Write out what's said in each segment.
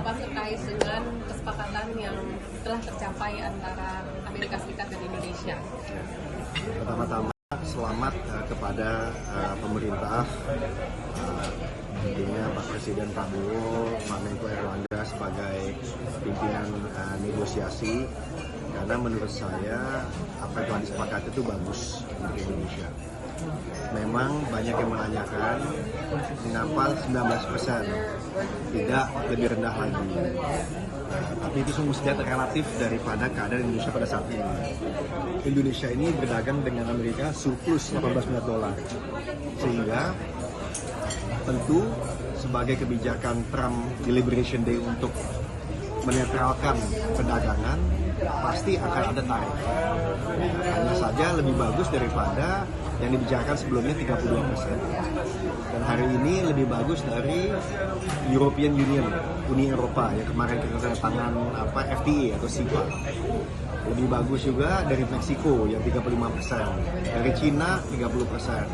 Apa terkait dengan kesepakatan yang telah tercapai antara Amerika Serikat dan Indonesia? Pertama-tama selamat kepada pemerintah, tentunya Pak Presiden Prabowo, Pak Menko Erlangga sebagai pimpinan negosiasi, karena menurut saya apa yang telah disepakati itu bagus untuk Indonesia. Memang banyak yang menanyakan mengapa 19%, tidak lebih rendah lagi. Tapi itu semua saja relatif daripada keadaan Indonesia pada saat ini. Indonesia ini berdagang dengan Amerika surplus 18 miliar dolar. Sehingga tentu sebagai kebijakan Trump di Liberation Day untuk menetralkan perdagangan, pasti akan ada tarif. Hanya saja lebih bagus daripada yang dibicarakan sebelumnya 32%. Dan hari ini lebih bagus dari European Union, Uni Eropa yang kemarin kita tanda tangan FTA atau CEPA. Lebih bagus juga dari Meksiko yang 35%, dari Cina 30%.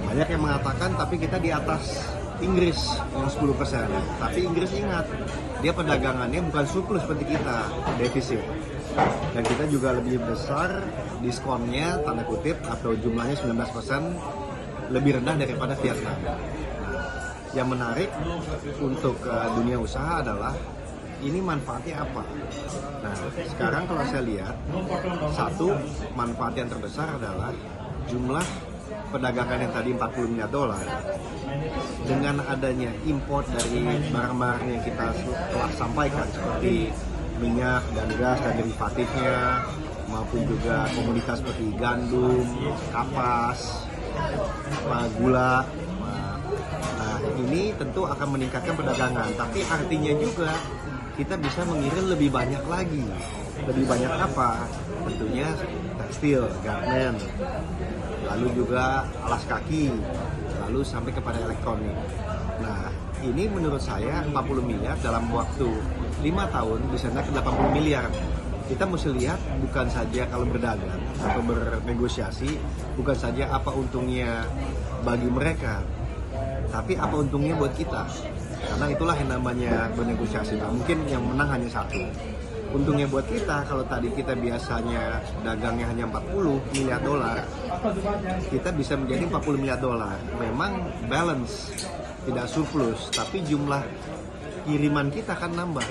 Banyak yang mengatakan tapi kita di atas Inggris yang 10%. Tapi Inggris ingat, dia perdagangannya bukan surplus seperti kita, defisit. Dan kita juga lebih besar diskonnya, tanda kutip, atau jumlahnya 19% lebih rendah daripada Vietnam. Nah, yang menarik untuk dunia usaha adalah ini manfaatnya apa? Nah, sekarang kalau saya lihat, satu manfaat yang terbesar adalah jumlah perdagangan yang tadi 40 miliar dolar. Dengan adanya import dari barang-barang yang kita telah sampaikan seperti minyak dan gas dan derivatifnya, maupun juga komoditas seperti gandum, kapas, gula. Nah, ini tentu akan meningkatkan perdagangan, tapi artinya juga kita bisa mengirim lebih banyak lagi. Lebih banyak apa? Tentunya tekstil, garment, lalu juga alas kaki, lalu sampai kepada elektronik. Nah, ini menurut saya 40 miliar dalam waktu 5 tahun bisa naik ke 80 miliar. Kita mesti lihat bukan saja kalau berdagang atau bernegosiasi, bukan saja apa untungnya bagi mereka, tapi apa untungnya buat kita. Karena itulah yang namanya bernegosiasi. Nah, mungkin yang menang hanya satu. Untungnya buat kita, kalau tadi kita biasanya dagangnya hanya 40 miliar dolar, kita bisa menjadi 40 miliar dolar. Memang balance, tidak surplus, tapi jumlah kiriman kita akan nambah.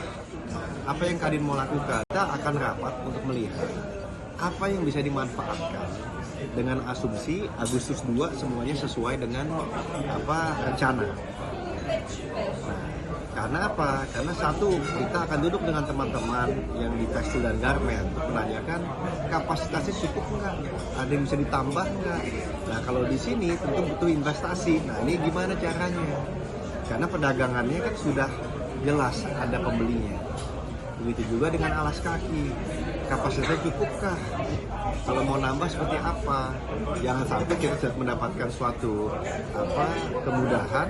Apa yang Kadin mau lakukan? Kita akan rapat untuk melihat apa yang bisa dimanfaatkan dengan asumsi Agustus 2 semuanya sesuai dengan rencana. Nah, karena apa? Karena satu, kita akan duduk dengan teman-teman yang di tekstil dan garment untuk menanyakan kapasitasnya cukup nggak? Ada yang bisa ditambah nggak? Nah, kalau di sini tentu butuh investasi. Nah, ini gimana caranya? Karena perdagangannya kan sudah jelas ada pembelinya. Begitu juga dengan alas kaki, kapasitasnya cukupkah? Kalau mau nambah seperti apa? Jangan sampai kita sudah mendapatkan suatu kemudahan,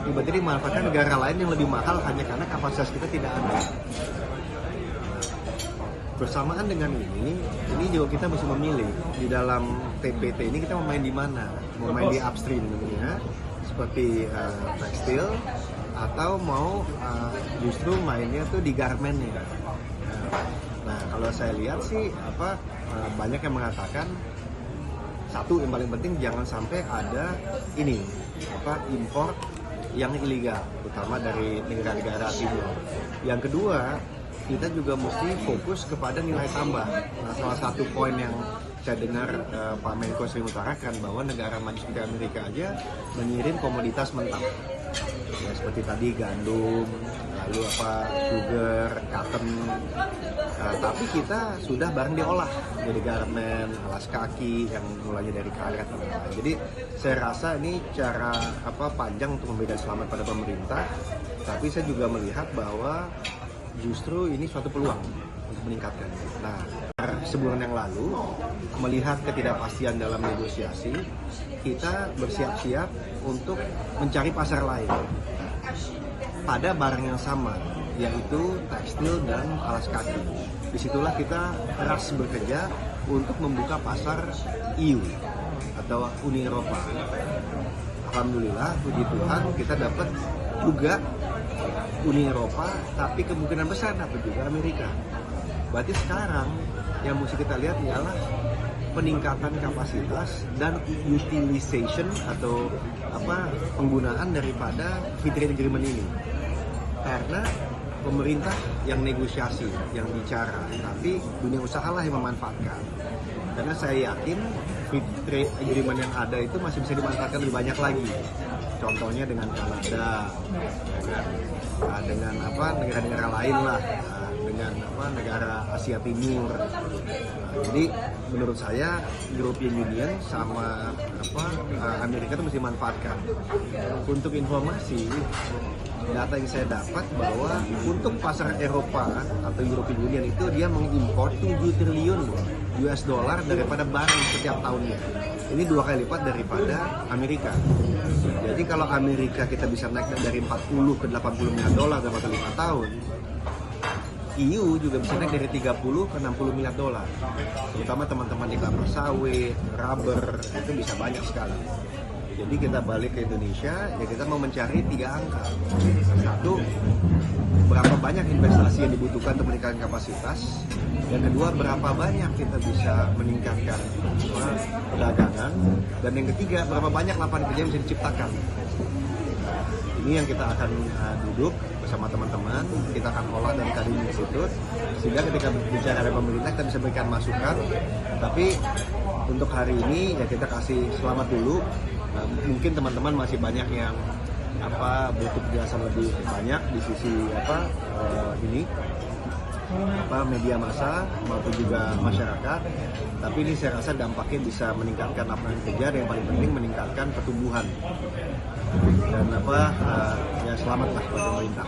tiba-tiba dimanfaatkan negara lain yang lebih mahal hanya karena kapasitas kita tidak ada. Bersamaan dengan ini juga kita mesti memilih di dalam TPT ini kita mau main di mana? Mau main di upstream namanya, seperti tekstil, atau mau justru mainnya tuh di garmentnya. Nah, kalau saya lihat sih banyak yang mengatakan satu yang paling penting jangan sampai ada impor yang ilegal, terutama dari negara-negara timur. Yang kedua, kita juga mesti fokus kepada nilai tambah. Nah, salah satu poin yang saya dengar Pak Menko sering utarakan bahwa negara maju seperti Amerika aja mengirim komoditas mentah. Ya, seperti tadi gandum, lalu sugar, cotton. Tapi kita sudah barang diolah jadi garment, alas kaki yang mulainya dari karet. Jadi saya rasa ini cara panjang untuk memberikan selamat pada pemerintah. Tapi saya juga melihat bahwa justru ini suatu peluang untuk meningkatkan. Nah, sebulan yang lalu melihat ketidakpastian dalam negosiasi, kita bersiap-siap untuk mencari pasar lain pada barang yang sama, yaitu tekstil dan alas kaki. Disitulah kita keras bekerja untuk membuka pasar EU atau Uni Eropa. Alhamdulillah, puji Tuhan, kita dapat juga Uni Eropa, tapi kemungkinan besar dapat juga Amerika. Berarti sekarang yang mesti kita lihat ialah peningkatan kapasitas dan utilization atau penggunaan daripada free trade agreement ini. Karena pemerintah yang negosiasi, yang bicara, tapi dunia usaha lah yang memanfaatkan. Karena saya yakin free trade agreement yang ada itu masih bisa dimanfaatkan lebih banyak lagi. Contohnya dengan Kanada, dengan negara-negara lain lah, dengan negara Asia Timur. Jadi menurut saya European Union sama Amerika itu mesti dimanfaatkan. Untuk informasi, data yang saya dapat bahwa untuk pasar Eropa atau European Union itu dia mengimpor 7 triliun US dollar daripada barang setiap tahunnya. Ini 2 kali lipat daripada Amerika. Jadi kalau Amerika kita bisa naik dari 40 ke 80 miliar dolar dalam waktu 5 tahun, EU juga bisa naik dari 30 ke 60 miliar dolar. Terutama teman-teman di kelapa sawit, rubber, itu bisa banyak sekali. Jadi kita balik ke Indonesia, ya kita mau mencari 3 angka. Satu, berapa banyak investasi yang dibutuhkan untuk meningkatkan kapasitas. Yang kedua, berapa banyak kita bisa meningkatkan perdagangan. Dan yang ketiga, berapa banyak lapangan kerja yang bisa diciptakan. Ini yang kita akan duduk bersama teman-teman, kita akan olah dari Kadin Institute, sehingga ketika bicara dengan pemerintah kita bisa berikan masukan. Tapi untuk hari ini ya kita kasih selamat dulu. Mungkin teman-teman masih banyak yang butuh penjelasan lebih banyak di sisi media massa maupun juga masyarakat. Tapi ini saya rasa dampaknya bisa meningkatkan lapangan kerja dan yang paling penting meningkatkan pertumbuhan. Dan ya selamatlah buat pemerintah.